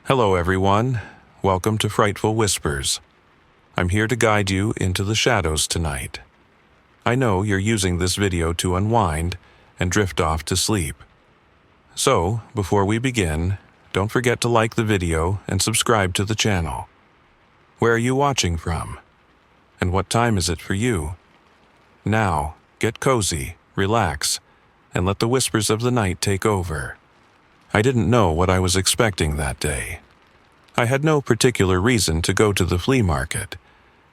Hello everyone, welcome to Frightful Whispers. I'm here to guide you into the shadows tonight. I know you're using this video to unwind and drift off to sleep. So, before we begin, don't forget to like the video and subscribe to the channel. Where are you watching from? And what time is it for you? Now, get cozy, relax, and let the whispers of the night take over. I didn't know what I was expecting that day. I had no particular reason to go to the flea market,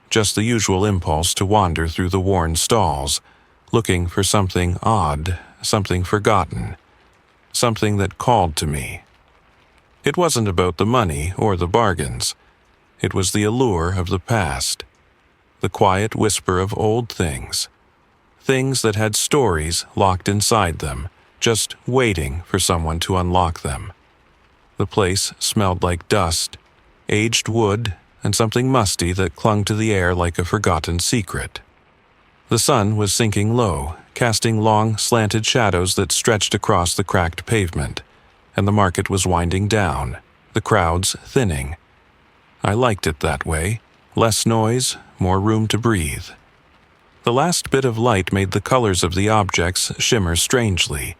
just the usual impulse to wander through the worn stalls, looking for something odd, something forgotten, something that called to me. It wasn't about the money or the bargains. It was the allure of the past, the quiet whisper of old things, things that had stories locked inside them, just waiting for someone to unlock them. The place smelled like dust, aged wood, and something musty that clung to the air like a forgotten secret. The sun was sinking low, casting long, slanted shadows that stretched across the cracked pavement, and the market was winding down, the crowds thinning. I liked it that way, less noise, more room to breathe. The last bit of light made the colors of the objects shimmer strangely,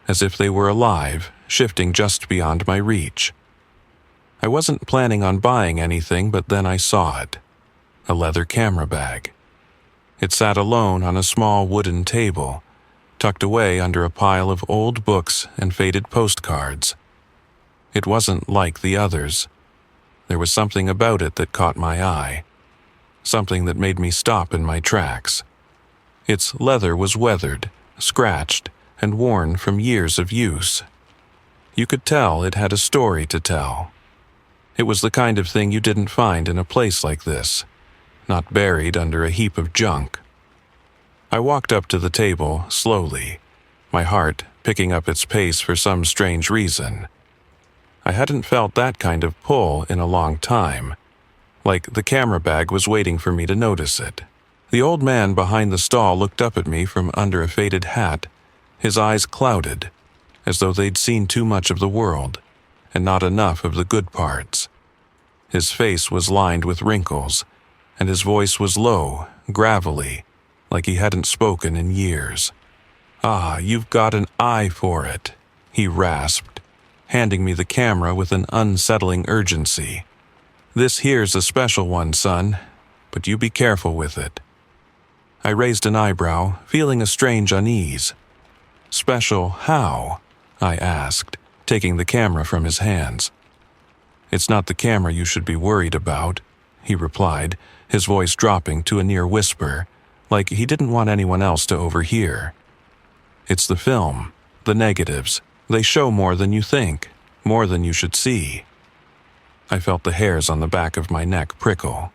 as if they were alive, shifting just beyond my reach. I wasn't planning on buying anything, but then I saw it. A leather camera bag. It sat alone on a small wooden table, tucked away under a pile of old books and faded postcards. It wasn't like the others. There was something about it that caught my eye, something that made me stop in my tracks. Its leather was weathered, scratched, and worn from years of use. You could tell it had a story to tell. It was the kind of thing you didn't find in a place like this, not buried under a heap of junk. I walked up to the table slowly, my heart picking up its pace for some strange reason. I hadn't felt that kind of pull in a long time, like the camera bag was waiting for me to notice it. The old man behind the stall looked up at me from under a faded hat, his eyes clouded, as though they'd seen too much of the world, and not enough of the good parts. His face was lined with wrinkles, and his voice was low, gravelly, like he hadn't spoken in years. "Ah, you've got an eye for it," he rasped, handing me the camera with an unsettling urgency. "This here's a special one, son, but you be careful with it." I raised an eyebrow, feeling a strange unease. "Special how?" I asked, taking the camera from his hands. "It's not the camera you should be worried about," he replied, his voice dropping to a near whisper, like he didn't want anyone else to overhear. "It's the film, the negatives. They show more than you think, more than you should see." I felt the hairs on the back of my neck prickle.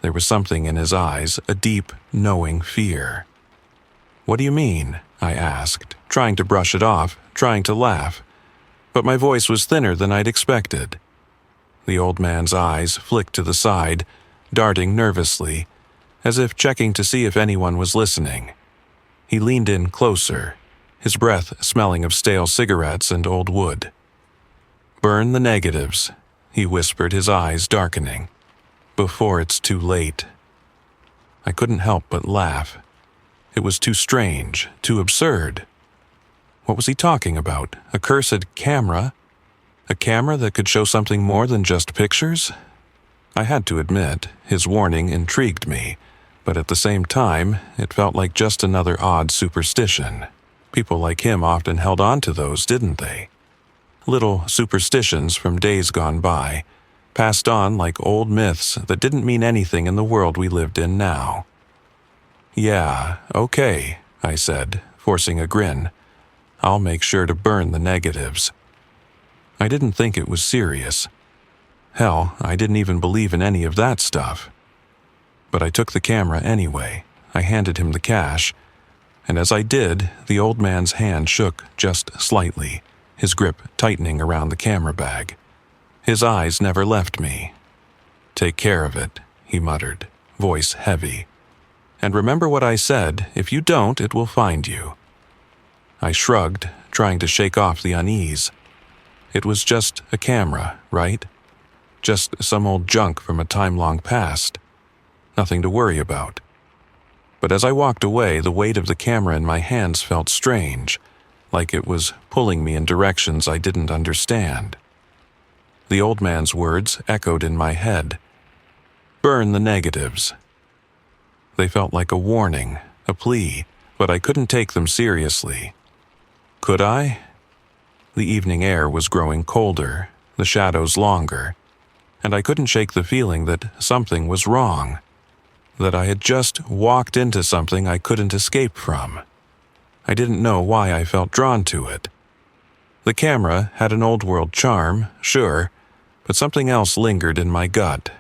There was something in his eyes, a deep, knowing fear. "What do you mean?" I asked, trying to brush it off, trying to laugh. But my voice was thinner than I'd expected. The old man's eyes flicked to the side, darting nervously, as if checking to see if anyone was listening. He leaned in closer, his breath smelling of stale cigarettes and old wood. "Burn the negatives," he whispered, his eyes darkening, "before it's too late." I couldn't help but laugh. It was too strange, too absurd. What was he talking about? A cursed camera? A camera that could show something more than just pictures? I had to admit, his warning intrigued me, but at the same time, it felt like just another odd superstition. People like him often held on to those, didn't they? Little superstitions from days gone by, passed on like old myths that didn't mean anything in the world we lived in now. "Yeah, okay," I said, forcing a grin. "I'll make sure to burn the negatives." I didn't think it was serious. Hell, I didn't even believe in any of that stuff. But I took the camera anyway. I handed him the cash, and as I did, the old man's hand shook just slightly, his grip tightening around the camera bag. His eyes never left me. "Take care of it," he muttered, voice heavy. "And remember what I said, if you don't, it will find you." I shrugged, trying to shake off the unease. It was just a camera, right? Just some old junk from a time long past. Nothing to worry about. But as I walked away, the weight of the camera in my hands felt strange, like it was pulling me in directions I didn't understand. The old man's words echoed in my head. Burn the negatives. They felt like a warning, a plea, but I couldn't take them seriously. Could I? The evening air was growing colder, the shadows longer, and I couldn't shake the feeling that something was wrong, that I had just walked into something I couldn't escape from. I didn't know why I felt drawn to it. The camera had an old-world charm, sure, but something else lingered in my gut.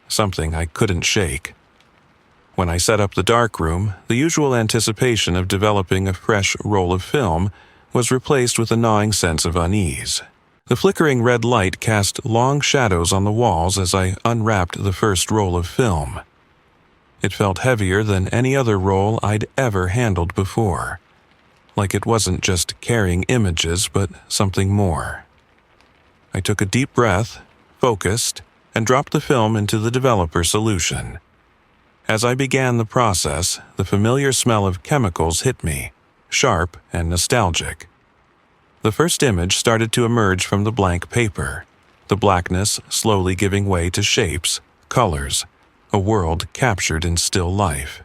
Something I couldn't shake. When I set up the darkroom, the usual anticipation of developing a fresh roll of film was replaced with a gnawing sense of unease. The flickering red light cast long shadows on the walls as I unwrapped the first roll of film. It felt heavier than any other roll I'd ever handled before, like it wasn't just carrying images but something more. I took a deep breath, focused, and dropped the film into the developer solution. As I began the process, the familiar smell of chemicals hit me, sharp and nostalgic. The first image started to emerge from the blank paper, the blackness slowly giving way to shapes, colors, a world captured in still life.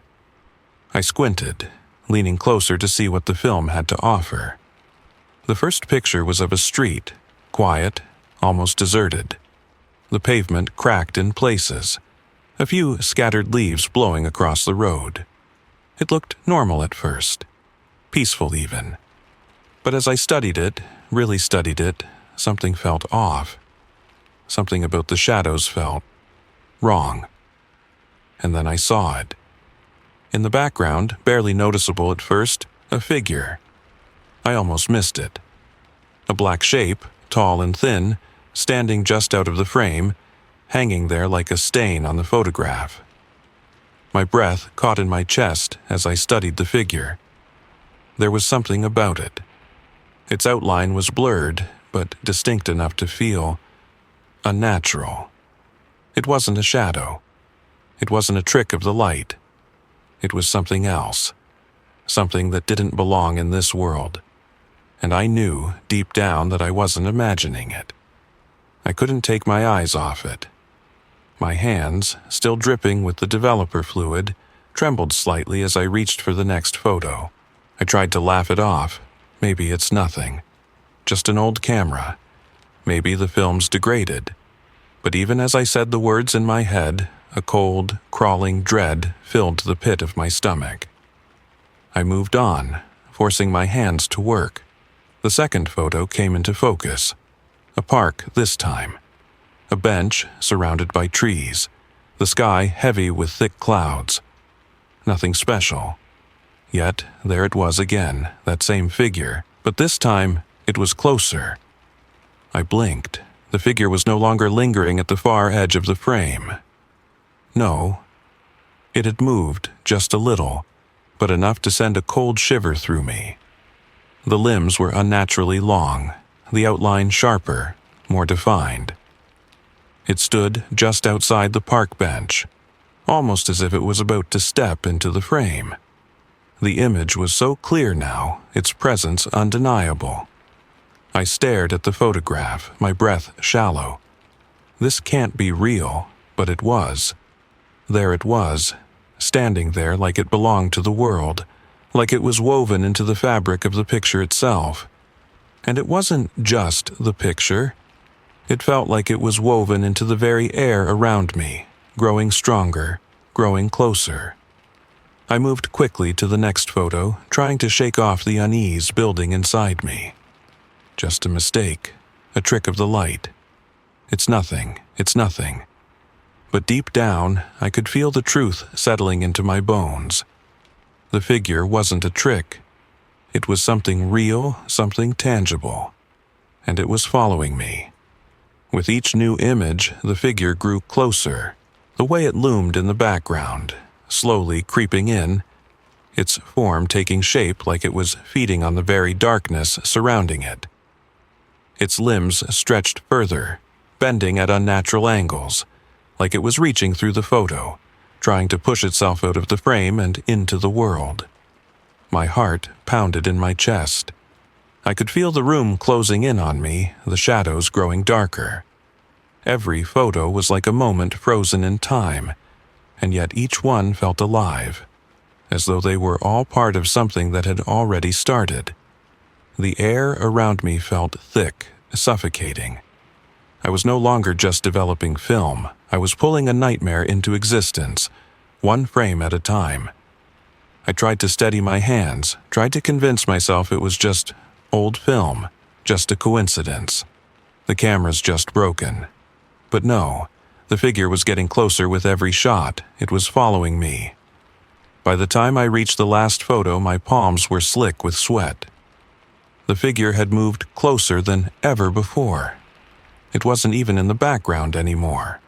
I squinted, leaning closer to see what the film had to offer. The first picture was of a street, quiet, almost deserted. The pavement cracked in places, a few scattered leaves blowing across the road. It looked normal at first, peaceful even. But as I studied it, really studied it, something felt off. Something about the shadows felt wrong. And then I saw it. In the background, barely noticeable at first, a figure. I almost missed it. A black shape, tall and thin, standing just out of the frame, hanging there like a stain on the photograph. My breath caught in my chest as I studied the figure. There was something about it. Its outline was blurred, but distinct enough to feel unnatural. It wasn't a shadow. It wasn't a trick of the light. It was something else. Something that didn't belong in this world. And I knew, deep down, that I wasn't imagining it. I couldn't take my eyes off it. My hands, still dripping with the developer fluid, trembled slightly as I reached for the next photo. I tried to laugh it off. Maybe it's nothing. Just an old camera. Maybe the film's degraded. But even as I said the words in my head, a cold, crawling dread filled the pit of my stomach. I moved on, forcing my hands to work. The second photo came into focus. A park this time. A bench surrounded by trees. The sky heavy with thick clouds. Nothing special. Yet, there it was again, that same figure, but this time, it was closer. I blinked. The figure was no longer lingering at the far edge of the frame. No. It had moved, just a little, but enough to send a cold shiver through me. The limbs were unnaturally long, the outline sharper, more defined. It stood just outside the park bench, almost as if it was about to step into the frame. The image was so clear now, its presence undeniable. I stared at the photograph, my breath shallow. This can't be real, but it was. There it was, standing there like it belonged to the world, like it was woven into the fabric of the picture itself. And it wasn't just the picture. It felt like it was woven into the very air around me, growing stronger, growing closer. I moved quickly to the next photo, trying to shake off the unease building inside me. Just a mistake, a trick of the light. It's nothing. But deep down, I could feel the truth settling into my bones. The figure wasn't a trick. It was something real, something tangible. And it was following me. With each new image, the figure grew closer, the way it loomed in the background, slowly creeping in, its form taking shape like it was feeding on the very darkness surrounding it. Its limbs stretched further, bending at unnatural angles, like it was reaching through the photo, trying to push itself out of the frame and into the world. My heart pounded in my chest. I could feel the room closing in on me, the shadows growing darker. Every photo was like a moment frozen in time, and yet each one felt alive, as though they were all part of something that had already started. The air around me felt thick, suffocating. I was no longer just developing film. I was pulling a nightmare into existence, one frame at a time. I tried to steady my hands, tried to convince myself it was just old film, just a coincidence. The camera's just broken. But no, the figure was getting closer with every shot. It was following me. By the time I reached the last photo, my palms were slick with sweat. The figure had moved closer than ever before. It wasn't even in the background anymore.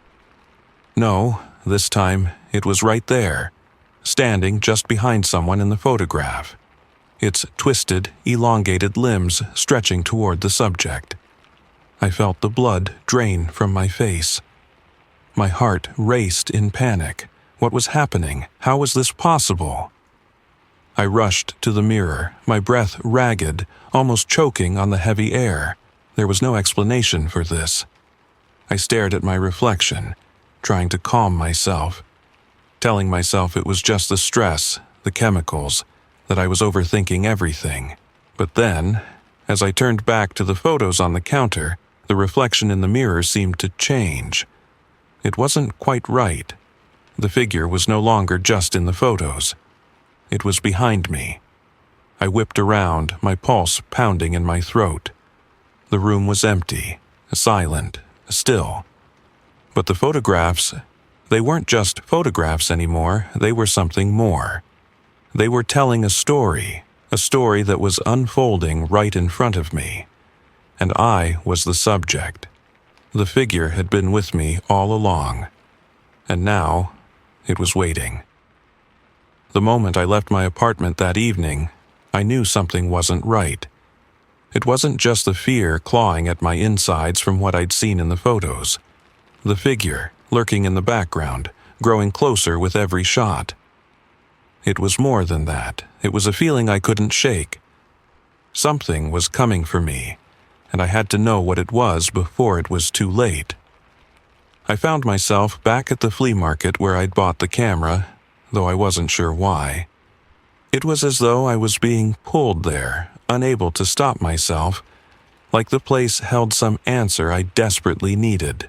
No, this time it was right there, standing just behind someone in the photograph, its twisted, elongated limbs stretching toward the subject. I felt the blood drain from my face. My heart raced in panic. What was happening? How was this possible? I rushed to the mirror, my breath ragged, almost choking on the heavy air. There was no explanation for this. I stared at my reflection, trying to calm myself, telling myself it was just the stress, the chemicals, that I was overthinking everything. But then, as I turned back to the photos on the counter, the reflection in the mirror seemed to change. It wasn't quite right. The figure was no longer just in the photos. It was behind me. I whipped around, my pulse pounding in my throat. The room was empty, silent, still. But the photographs, they weren't just photographs anymore, they were something more. They were telling a story that was unfolding right in front of me. And I was the subject. The figure had been with me all along. And now, it was waiting. The moment I left my apartment that evening, I knew something wasn't right. It wasn't just the fear clawing at my insides from what I'd seen in the photos. The figure, lurking in the background, growing closer with every shot. It was more than that. It was a feeling I couldn't shake. Something was coming for me, and I had to know what it was before it was too late. I found myself back at the flea market where I'd bought the camera, though I wasn't sure why. It was as though I was being pulled there, unable to stop myself, like the place held some answer I desperately needed.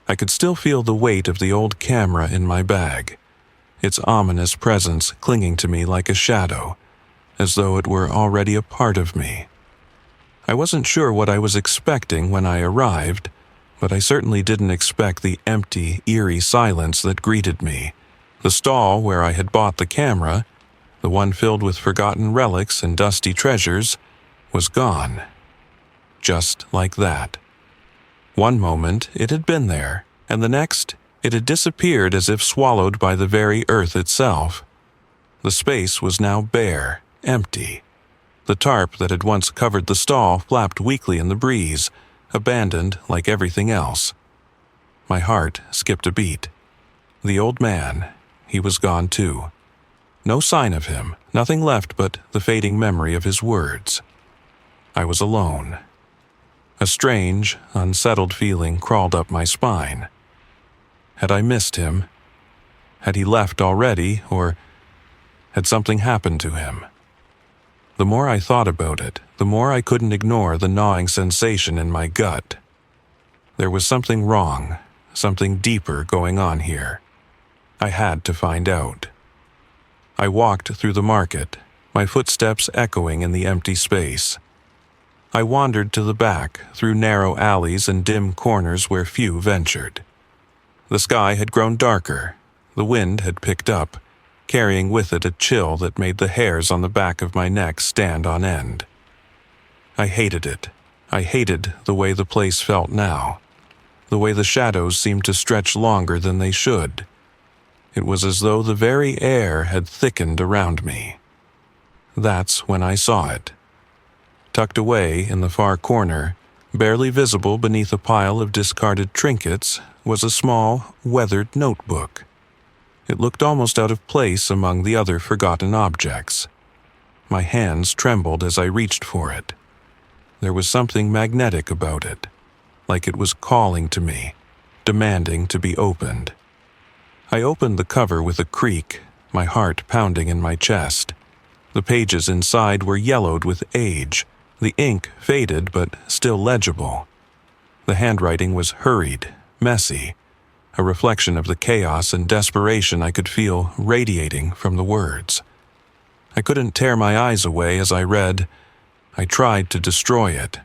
I could still feel the weight of the old camera in my bag, its ominous presence clinging to me like a shadow, as though it were already a part of me. I wasn't sure what I was expecting when I arrived, but I certainly didn't expect the empty, eerie silence that greeted me. The stall where I had bought the camera, the one filled with forgotten relics and dusty treasures, was gone. Just like that. One moment it had been there, and the next it had disappeared as if swallowed by the very earth itself. The space was now bare, empty. The tarp that had once covered the stall flapped weakly in the breeze, abandoned like everything else. My heart skipped a beat. The old man, he was gone too. No sign of him, nothing left but the fading memory of his words. I was alone. A strange, unsettled feeling crawled up my spine. Had I missed him? Had he left already, or had something happened to him? The more I thought about it, the more I couldn't ignore the gnawing sensation in my gut. There was something wrong, something deeper going on here. I had to find out. I walked through the market, my footsteps echoing in the empty space. I wandered to the back, through narrow alleys and dim corners where few ventured. The sky had grown darker, the wind had picked up, carrying with it a chill that made the hairs on the back of my neck stand on end. I hated it. I hated the way the place felt now, the way the shadows seemed to stretch longer than they should. It was as though the very air had thickened around me. That's when I saw it. Tucked away in the far corner, Barely visible beneath a pile of discarded trinkets was a small, weathered notebook. It looked almost out of place among the other forgotten objects. My hands trembled as I reached for it. There was something magnetic about it, like it was calling to me, demanding to be opened. I opened the cover with a creak, my heart pounding in my chest. The pages inside were yellowed with age, the ink faded but still legible. The handwriting was hurried, messy, a reflection of the chaos and desperation I could feel radiating from the words. I couldn't tear my eyes away as I read. I tried to destroy it.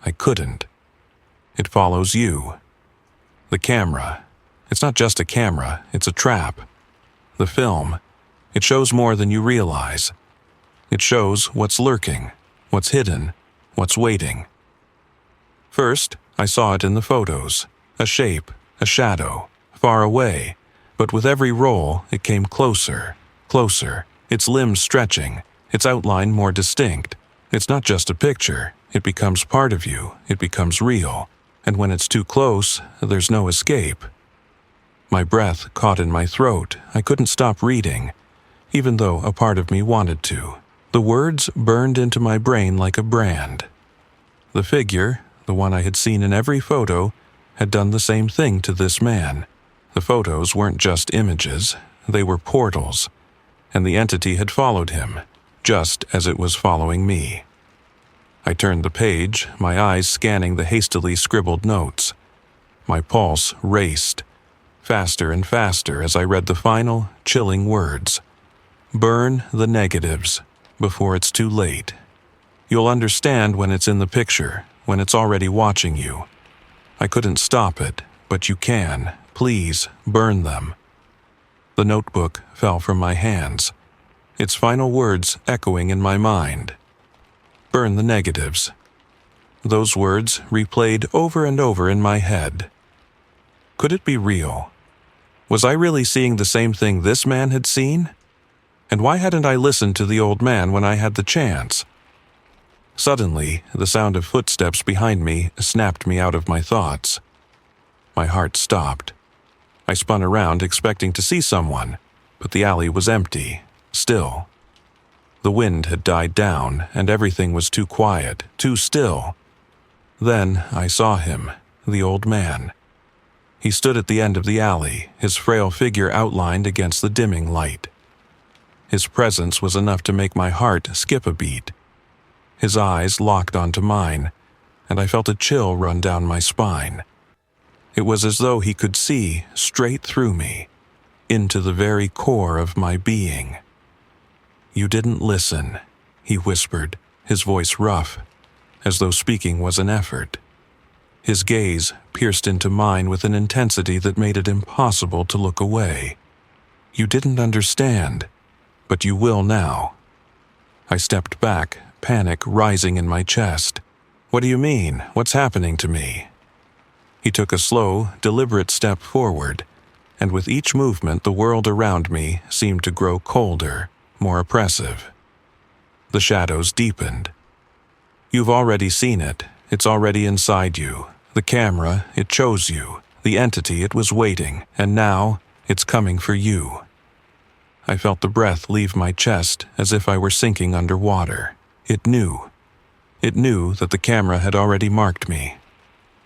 I couldn't. It follows you. The camera. It's not just a camera, it's a trap. The film. It shows more than you realize. It shows what's lurking, what's hidden, what's waiting. First, I saw it in the photos. A shape, a shadow, far away. But with every roll, it came closer, closer, its limbs stretching, its outline more distinct. It's not just a picture. It becomes part of you. It becomes real. And when it's too close, there's no escape. My breath caught in my throat. I couldn't stop reading, even though a part of me wanted to. The words burned into my brain like a brand. The figure, the one I had seen in every photo, had done the same thing to this man. The photos weren't just images, they were portals, and the entity had followed him, just as it was following me. I turned the page, my eyes scanning the hastily scribbled notes. My pulse raced, faster and faster as I read the final, chilling words. Burn the negatives before it's too late. You'll understand when it's in the picture, when it's already watching you. I couldn't stop it, but you can. Please, burn them. The notebook fell from my hands, its final words echoing in my mind. Burn the negatives. Those words replayed over and over in my head. Could it be real? Was I really seeing the same thing this man had seen? And why hadn't I listened to the old man when I had the chance? Suddenly, the sound of footsteps behind me snapped me out of my thoughts. My heart stopped. I spun around expecting to see someone, but the alley was empty, still. The wind had died down, and everything was too quiet, too still. Then I saw him, the old man. He stood at the end of the alley, his frail figure outlined against the dimming light. His presence was enough to make my heart skip a beat. His eyes locked onto mine, and I felt a chill run down my spine. It was as though he could see straight through me, into the very core of my being. "You didn't listen," he whispered, his voice rough, as though speaking was an effort. His gaze pierced into mine with an intensity that made it impossible to look away. "You didn't understand, but you will now." I stepped back, panic rising in my chest. "What do you mean? What's happening to me?" He took a slow, deliberate step forward, and with each movement the world around me seemed to grow colder, more oppressive. The shadows deepened. "You've already seen it. It's already inside you. The camera, it chose you. The entity, it was waiting. And now, it's coming for you." I felt the breath leave my chest as if I were sinking underwater. It knew. It knew that the camera had already marked me.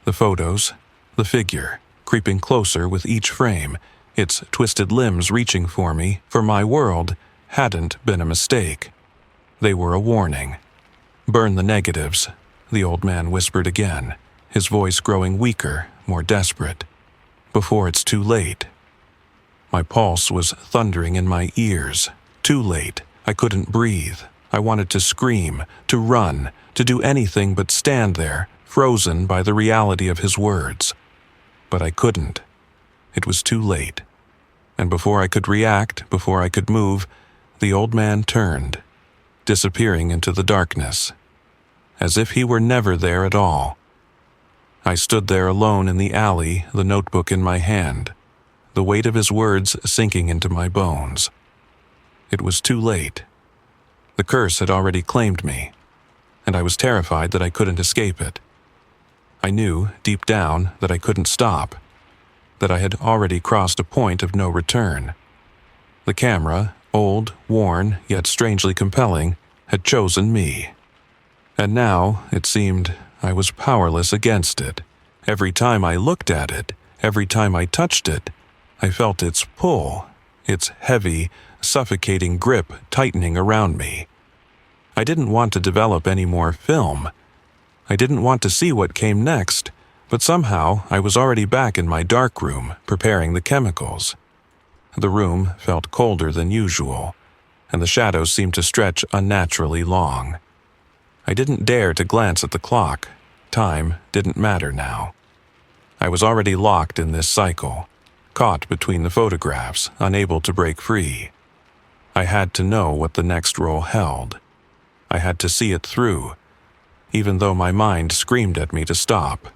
The photos, the figure, creeping closer with each frame, its twisted limbs reaching for me, for my world, hadn't been a mistake. They were a warning. "Burn the negatives," the old man whispered again, his voice growing weaker, more desperate. "Before it's too late." My pulse was thundering in my ears. Too late. I couldn't breathe. I wanted to scream, to run, to do anything but stand there, frozen by the reality of his words. But I couldn't. It was too late. And before I could react, before I could move, the old man turned, disappearing into the darkness, as if he were never there at all. I stood there alone in the alley, the notebook in my hand, the weight of his words sinking into my bones. It was too late. The curse had already claimed me, and I was terrified that I couldn't escape it. I knew, deep down, that I couldn't stop, that I had already crossed a point of no return. The camera, old, worn, yet strangely compelling, had chosen me. And now, it seemed, I was powerless against it. Every time I looked at it, every time I touched it, I felt its pull, its heavy, suffocating grip tightening around me. I didn't want to develop any more film. I didn't want to see what came next, but somehow I was already back in my dark room, preparing the chemicals. The room felt colder than usual, and the shadows seemed to stretch unnaturally long. I didn't dare to glance at the clock. Time didn't matter now. I was already locked in this cycle, caught between the photographs, unable to break free. I had to know what the next roll held. I had to see it through, even though my mind screamed at me to stop.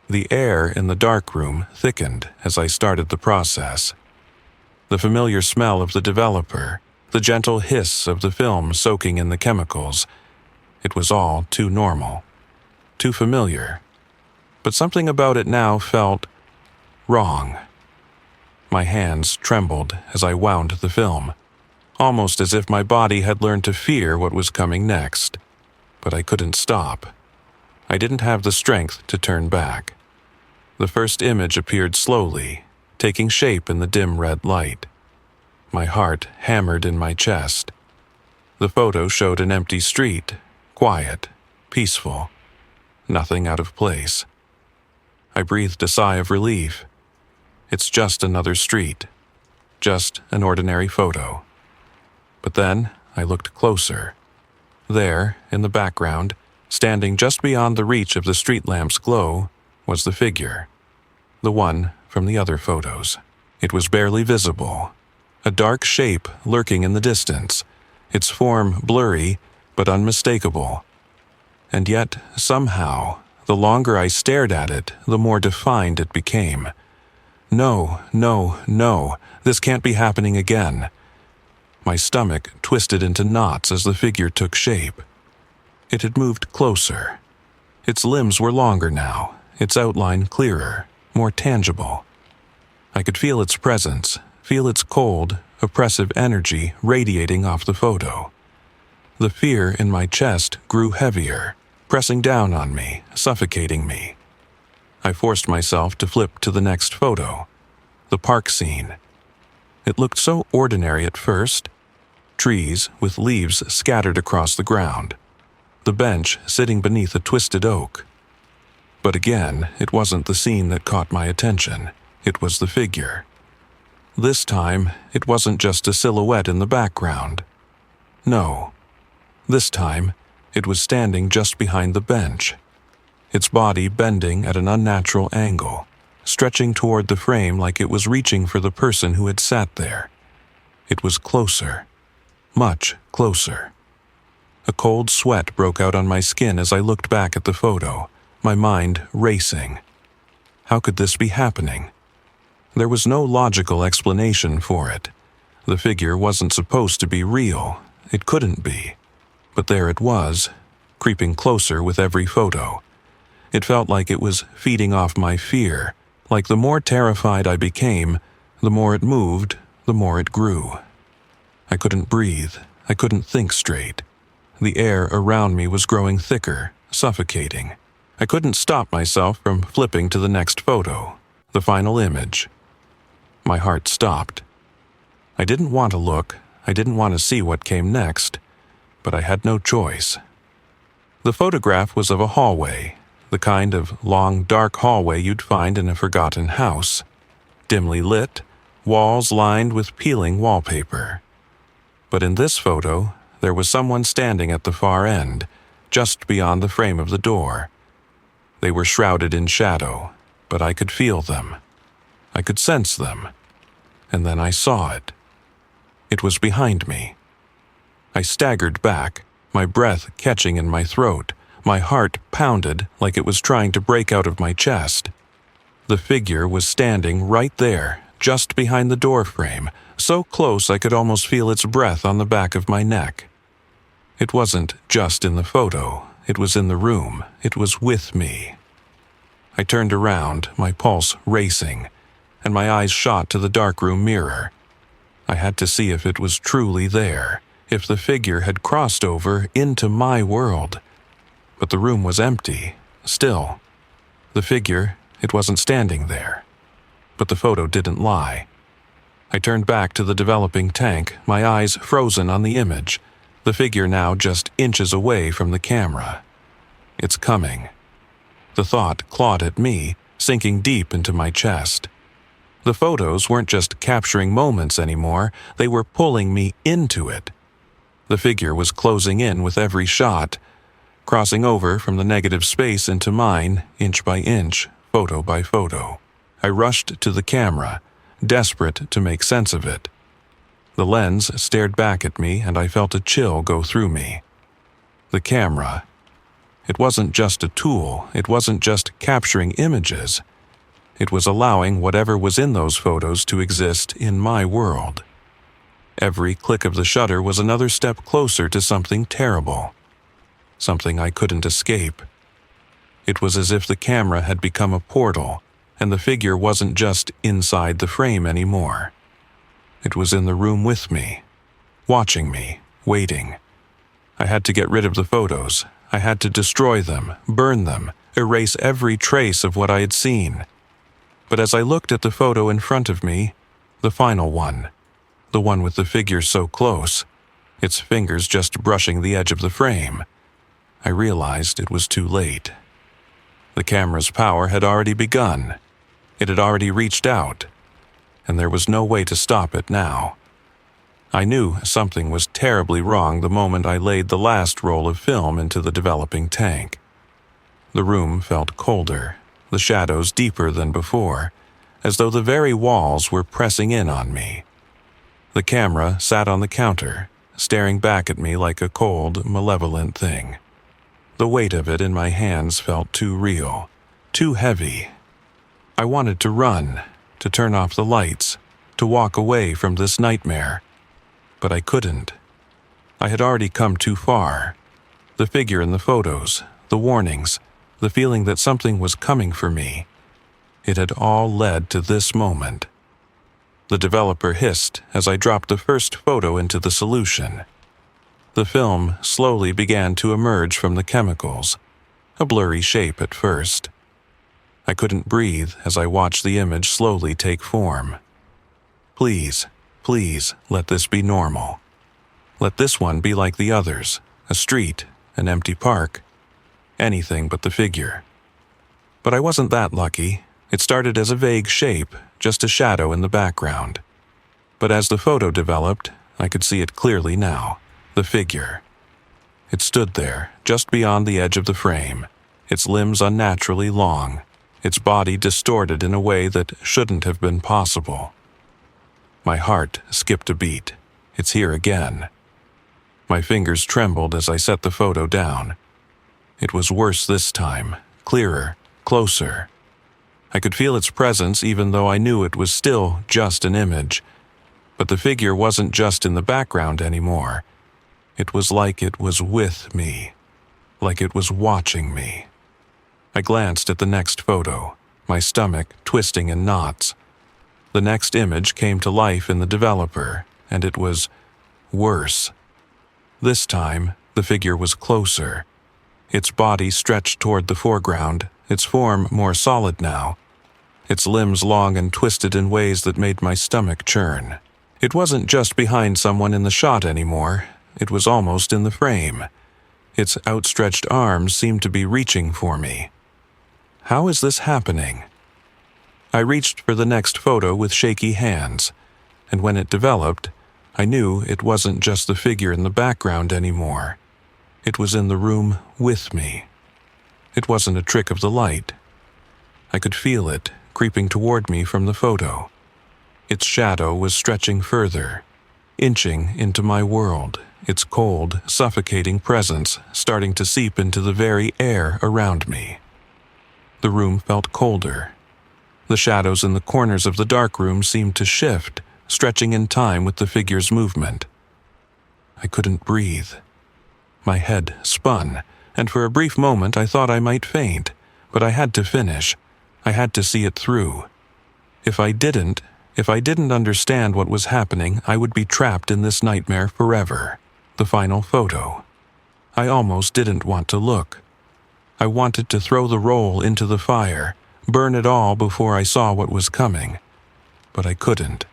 The air in the dark room thickened as I started the process. The familiar smell of the developer, the gentle hiss of the film soaking in the chemicals. It was all too normal, too familiar. But something about it now felt wrong. My hands trembled as I wound the film, almost as if my body had learned to fear what was coming next. But I couldn't stop. I didn't have the strength to turn back. The first image appeared slowly, taking shape in the dim red light. My heart hammered in my chest. The photo showed an empty street, quiet, peaceful, nothing out of place. I breathed a sigh of relief. It's just another street, just an ordinary photo. But then I looked closer. There, in the background, standing just beyond the reach of the street lamp's glow, was the figure, the one from the other photos. It was barely visible, a dark shape lurking in the distance, its form blurry but unmistakable. And yet, somehow, the longer I stared at it, the more defined it became. No, no, no, this can't be happening again. My stomach twisted into knots as the figure took shape. It had moved closer. Its limbs were longer now, its outline clearer, more tangible. I could feel its presence, feel its cold, oppressive energy radiating off the photo. The fear in my chest grew heavier, pressing down on me, suffocating me. I forced myself to flip to the next photo, the park scene. It looked so ordinary at first. Trees with leaves scattered across the ground. The bench sitting beneath a twisted oak. But again, it wasn't the scene that caught my attention. It was the figure. This time, it wasn't just a silhouette in the background. No. This time, it was standing just behind the bench, its body bending at an unnatural angle, stretching toward the frame like it was reaching for the person who had sat there. It was closer, much closer. A cold sweat broke out on my skin as I looked back at the photo, my mind racing. How could this be happening? There was no logical explanation for it. The figure wasn't supposed to be real. It couldn't be. But there it was, creeping closer with every photo. It felt like it was feeding off my fear, like the more terrified I became, the more it moved, the more it grew. I couldn't breathe. I couldn't think straight. The air around me was growing thicker, suffocating. I couldn't stop myself from flipping to the next photo, the final image. My heart stopped. I didn't want to look. I didn't want to see what came next, but I had no choice. The photograph was of a hallway, the kind of long, dark hallway you'd find in a forgotten house. Dimly lit, walls lined with peeling wallpaper. But in this photo, there was someone standing at the far end, just beyond the frame of the door. They were shrouded in shadow, but I could feel them. I could sense them. And then I saw it. It was behind me. I staggered back, my breath catching in my throat. My heart pounded like it was trying to break out of my chest. The figure was standing right there, just behind the door frame, so close I could almost feel its breath on the back of my neck. It wasn't just in the photo. It was in the room. It was with me. I turned around, my pulse racing, and my eyes shot to the darkroom mirror. I had to see if it was truly there, if the figure had crossed over into my world. But the room was empty, still. The figure, it wasn't standing there. But the photo didn't lie. I turned back to the developing tank, my eyes frozen on the image, the figure now just inches away from the camera. It's coming. The thought clawed at me, sinking deep into my chest. The photos weren't just capturing moments anymore, they were pulling me into it. The figure was closing in with every shot, crossing over from the negative space into mine, inch by inch, photo by photo. I rushed to the camera, desperate to make sense of it. The lens stared back at me and I felt a chill go through me. The camera. It wasn't just a tool, it wasn't just capturing images. It was allowing whatever was in those photos to exist in my world. Every click of the shutter was another step closer to something terrible. Something I couldn't escape. It was as if the camera had become a portal, and the figure wasn't just inside the frame anymore. It was in the room with me, watching me, waiting. I had to get rid of the photos. I had to destroy them, burn them, erase every trace of what I had seen. But as I looked at the photo in front of me, the final one, the one with the figure so close, its fingers just brushing the edge of the frame, I realized it was too late. The camera's power had already begun. It had already reached out, and there was no way to stop it now. I knew something was terribly wrong the moment I laid the last roll of film into the developing tank. The room felt colder, the shadows deeper than before, as though the very walls were pressing in on me. The camera sat on the counter, staring back at me like a cold, malevolent thing. The weight of it in my hands felt too real, too heavy. I wanted to run, to turn off the lights, to walk away from this nightmare. But I couldn't. I had already come too far. The figure in the photos, the warnings, the feeling that something was coming for me. It had all led to this moment. The developer hissed as I dropped the first photo into the solution. The film slowly began to emerge from the chemicals, a blurry shape at first. I couldn't breathe as I watched the image slowly take form. Please, please, let this be normal. Let this one be like the others, a street, an empty park, anything but the figure. But I wasn't that lucky. It started as a vague shape, just a shadow in the background. But as the photo developed, I could see it clearly now, the figure. It stood there, just beyond the edge of the frame, its limbs unnaturally long, its body distorted in a way that shouldn't have been possible. My heart skipped a beat. It's here again. My fingers trembled as I set the photo down. It was worse this time, clearer, closer. I could feel its presence even though I knew it was still just an image. But the figure wasn't just in the background anymore. It was like it was with me, like it was watching me. I glanced at the next photo, my stomach twisting in knots. The next image came to life in the developer, and it was worse. This time, the figure was closer. Its body stretched toward the foreground, its form more solid now, its limbs long and twisted in ways that made my stomach churn. It wasn't just behind someone in the shot anymore, it was almost in the frame. Its outstretched arms seemed to be reaching for me. How is this happening? I reached for the next photo with shaky hands, and when it developed, I knew it wasn't just the figure in the background anymore. It was in the room with me. It wasn't a trick of the light. I could feel it creeping toward me from the photo. Its shadow was stretching further, inching into my world, its cold, suffocating presence starting to seep into the very air around me. The room felt colder. The shadows in the corners of the dark room seemed to shift, stretching in time with the figure's movement. I couldn't breathe. My head spun, and for a brief moment I thought I might faint, but I had to finish. I had to see it through. If I didn't understand what was happening, I would be trapped in this nightmare forever. The final photo. I almost didn't want to look. I wanted to throw the roll into the fire, burn it all before I saw what was coming. But I couldn't.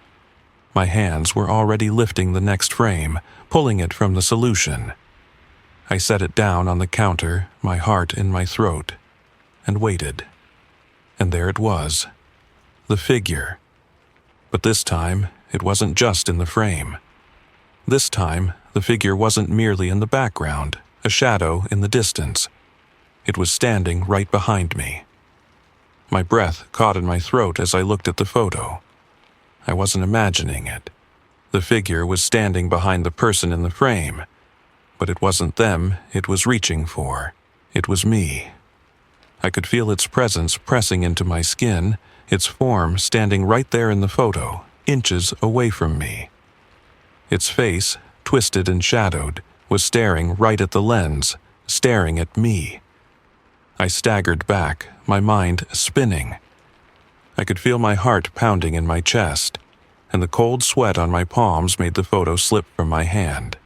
My hands were already lifting the next frame, pulling it from the solution. I set it down on the counter, my heart in my throat, and waited. And there it was. The figure. But this time, it wasn't just in the frame. This time, the figure wasn't merely in the background, a shadow in the distance. It was standing right behind me. My breath caught in my throat as I looked at the photo. I wasn't imagining it. The figure was standing behind the person in the frame. But it wasn't them it was reaching for. It was me. I could feel its presence pressing into my skin, its form standing right there in the photo, inches away from me. Its face, twisted and shadowed, was staring right at the lens, staring at me. I staggered back, my mind spinning. I could feel my heart pounding in my chest, and the cold sweat on my palms made the photo slip from my hand.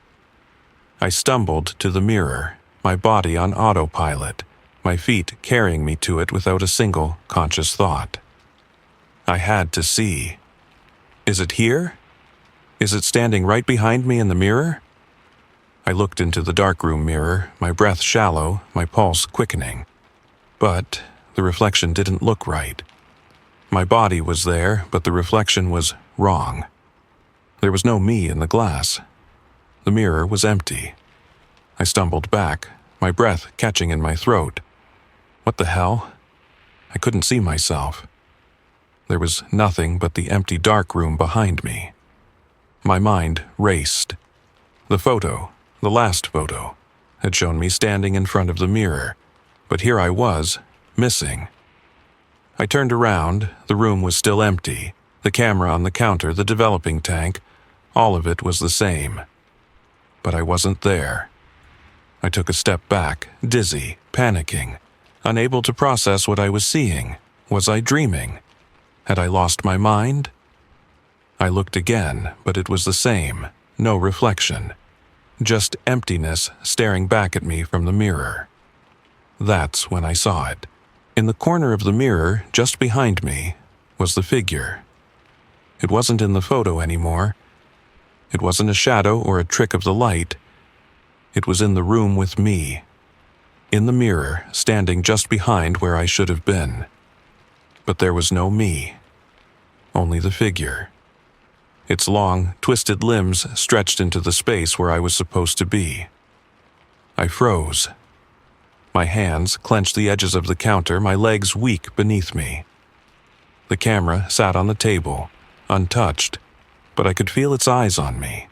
I stumbled to the mirror, my body on autopilot, my feet carrying me to it without a single conscious thought. I had to see. Is it here? Is it standing right behind me in the mirror? I looked into the darkroom mirror, my breath shallow, my pulse quickening. But the reflection didn't look right. My body was there, but the reflection was wrong. There was no me in the glass. The mirror was empty. I stumbled back, my breath catching in my throat. What the hell? I couldn't see myself. There was nothing but the empty dark room behind me. My mind raced. The photo, the last photo, had shown me standing in front of the mirror, but here I was, missing. I turned around, the room was still empty, the camera on the counter, the developing tank, all of it was the same. But I wasn't there. I took a step back, dizzy, panicking, unable to process what I was seeing. Was I dreaming? Had I lost my mind? I looked again, but it was the same, no reflection. Just emptiness staring back at me from the mirror. That's when I saw it. In the corner of the mirror, just behind me, was the figure. It wasn't in the photo anymore. It wasn't a shadow or a trick of the light. It was in the room with me. In the mirror, standing just behind where I should have been. But there was no me. Only the figure. Its long, twisted limbs stretched into the space where I was supposed to be. I froze. My hands clenched the edges of the counter, my legs weak beneath me. The camera sat on the table, untouched, but I could feel its eyes on me.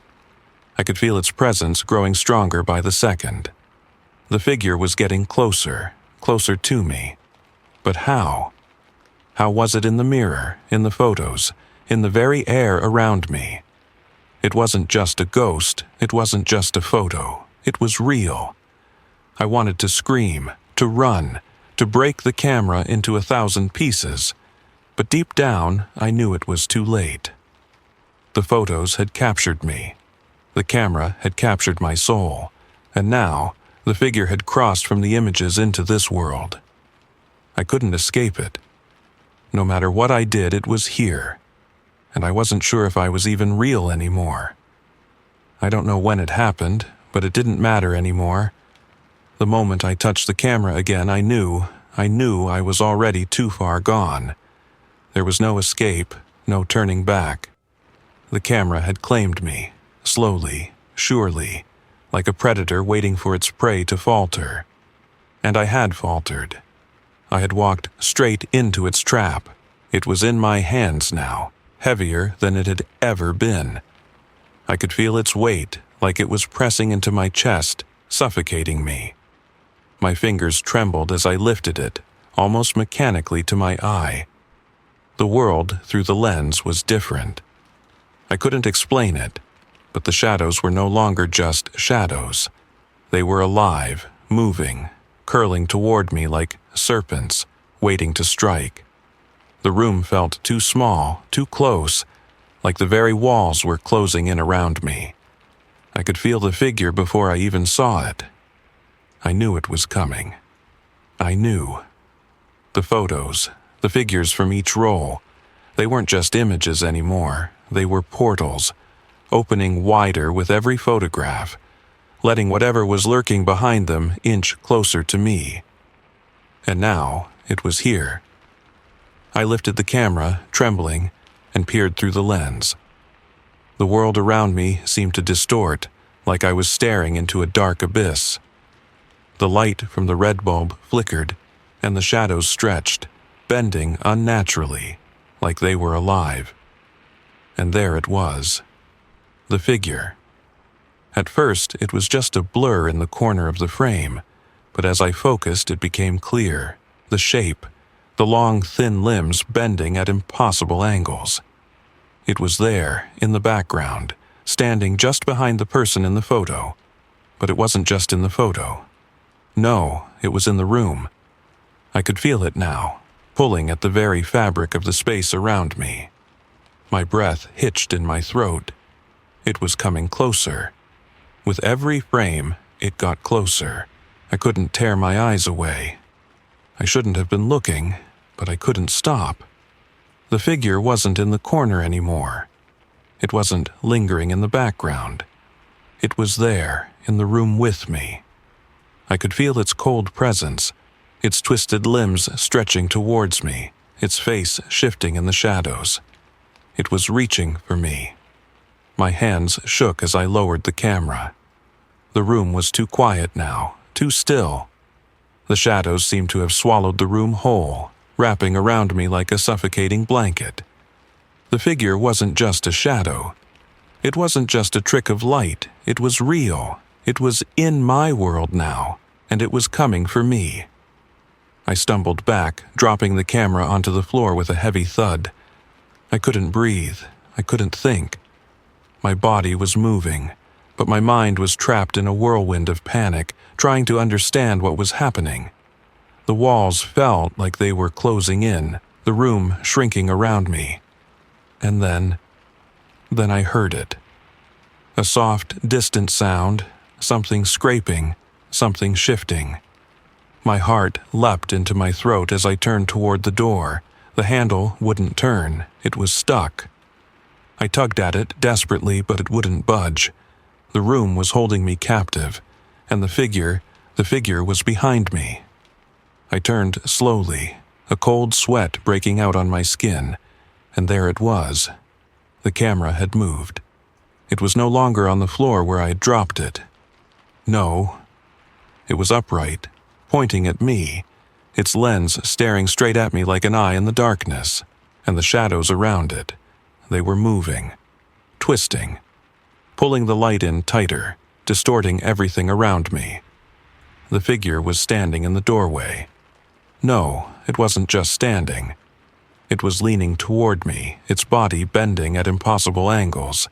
I could feel its presence growing stronger by the second. The figure was getting closer, closer to me. But how? How was it in the mirror, in the photos, in the very air around me? It wasn't just a ghost, it wasn't just a photo, it was real. I wanted to scream, to run, to break the camera into 1,000 pieces, but deep down I knew it was too late. The photos had captured me. The camera had captured my soul, and now the figure had crossed from the images into this world. I couldn't escape it. No matter what I did, it was here, and I wasn't sure if I was even real anymore. I don't know when it happened, but it didn't matter anymore. The moment I touched the camera again, I knew I was already too far gone. There was no escape, no turning back. The camera had claimed me, slowly, surely, like a predator waiting for its prey to falter. And I had faltered. I had walked straight into its trap. It was in my hands now, heavier than it had ever been. I could feel its weight, like it was pressing into my chest, suffocating me. My fingers trembled as I lifted it, almost mechanically to my eye. The world through the lens was different. I couldn't explain it, but the shadows were no longer just shadows. They were alive, moving, curling toward me like serpents, waiting to strike. The room felt too small, too close, like the very walls were closing in around me. I could feel the figure before I even saw it. I knew it was coming. I knew. The photos, the figures from each roll, they weren't just images anymore. They were portals, opening wider with every photograph, letting whatever was lurking behind them inch closer to me. And now it was here. I lifted the camera, trembling, and peered through the lens. The world around me seemed to distort, like I was staring into a dark abyss. The light from the red bulb flickered, and the shadows stretched, bending unnaturally, like they were alive. And there it was. The figure. At first, it was just a blur in the corner of the frame, but as I focused, it became clear. The shape, the long, thin limbs bending at impossible angles. It was there, in the background, standing just behind the person in the photo. But it wasn't just in the photo. No, it was in the room. I could feel it now, pulling at the very fabric of the space around me. My breath hitched in my throat. It was coming closer. With every frame, it got closer. I couldn't tear my eyes away. I shouldn't have been looking, but I couldn't stop. The figure wasn't in the corner anymore. It wasn't lingering in the background. It was there, in the room with me. I could feel its cold presence, its twisted limbs stretching towards me, its face shifting in the shadows. It was reaching for me. My hands shook as I lowered the camera. The room was too quiet now, too still. The shadows seemed to have swallowed the room whole, wrapping around me like a suffocating blanket. The figure wasn't just a shadow. It wasn't just a trick of light. It was real. It was in my world now, and it was coming for me. I stumbled back, dropping the camera onto the floor with a heavy thud. I couldn't breathe. I couldn't think. My body was moving, but my mind was trapped in a whirlwind of panic, trying to understand what was happening. The walls felt like they were closing in, the room shrinking around me. And then I heard it. A soft, distant sound, something scraping, something shifting. My heart leapt into my throat as I turned toward the door. The handle wouldn't turn. It was stuck. I tugged at it desperately, but it wouldn't budge. The room was holding me captive, and the figure was behind me. I turned slowly, a cold sweat breaking out on my skin, and there it was. The camera had moved. It was no longer on the floor where I had dropped it. No, it was upright, pointing at me, its lens staring straight at me like an eye in the darkness, and the shadows around it. They were moving, twisting, pulling the light in tighter, distorting everything around me. The figure was standing in the doorway. No, it wasn't just standing. It was leaning toward me, its body bending at impossible angles.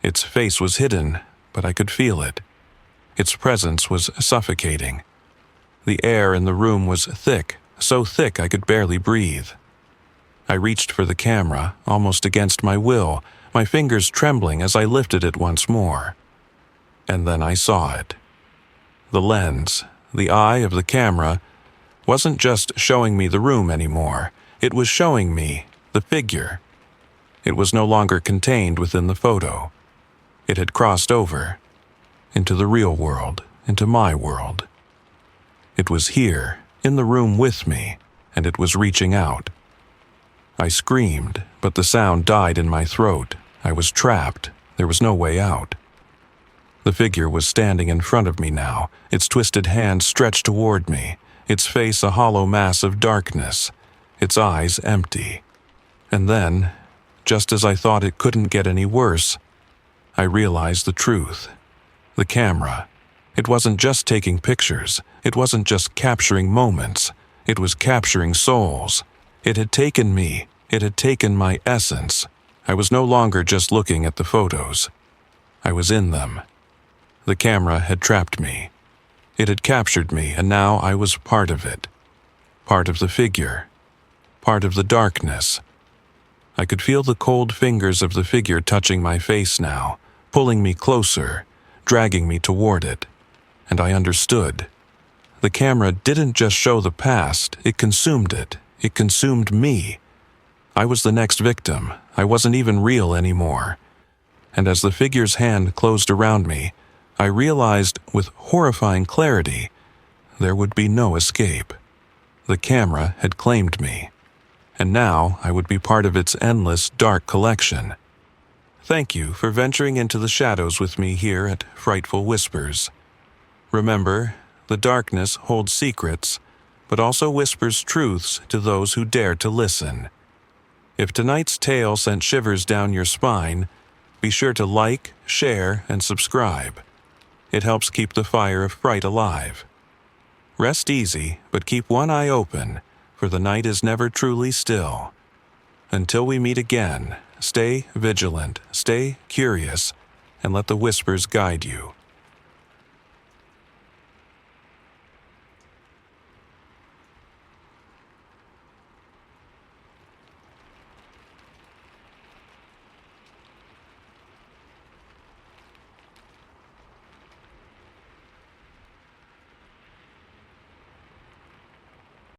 Its face was hidden, but I could feel it. Its presence was suffocating. The air in the room was thick, so thick I could barely breathe. I reached for the camera, almost against my will, my fingers trembling as I lifted it once more. And then I saw it. The lens, the eye of the camera, wasn't just showing me the room anymore. It was showing me the figure. It was no longer contained within the photo. It had crossed over into the real world, into my world. It was here, in the room with me, and it was reaching out. I screamed, but the sound died in my throat. I was trapped. There was no way out. The figure was standing in front of me now, its twisted hand stretched toward me, its face a hollow mass of darkness, its eyes empty. And then, just as I thought it couldn't get any worse, I realized the truth. The camera. It wasn't just taking pictures. It wasn't just capturing moments. It was capturing souls. It had taken me. It had taken my essence. I was no longer just looking at the photos. I was in them. The camera had trapped me. It had captured me, and now I was part of it. Part of the figure. part of the darkness. I could feel the cold fingers of the figure touching my face now, pulling me closer, dragging me toward it. And I understood. The camera didn't just show the past, it consumed it. It consumed me. I was the next victim. I wasn't even real anymore. And as the figure's hand closed around me, I realized with horrifying clarity there would be no escape. The camera had claimed me, and now I would be part of its endless dark collection. Thank you for venturing into the shadows with me here at Frightful Whispers. Remember, the darkness holds secrets, but also whispers truths to those who dare to listen. If tonight's tale sent shivers down your spine, be sure to like, share, and subscribe. It helps keep the fire of fright alive. Rest easy, but keep one eye open, for the night is never truly still. Until we meet again, stay vigilant, stay curious, and let the whispers guide you.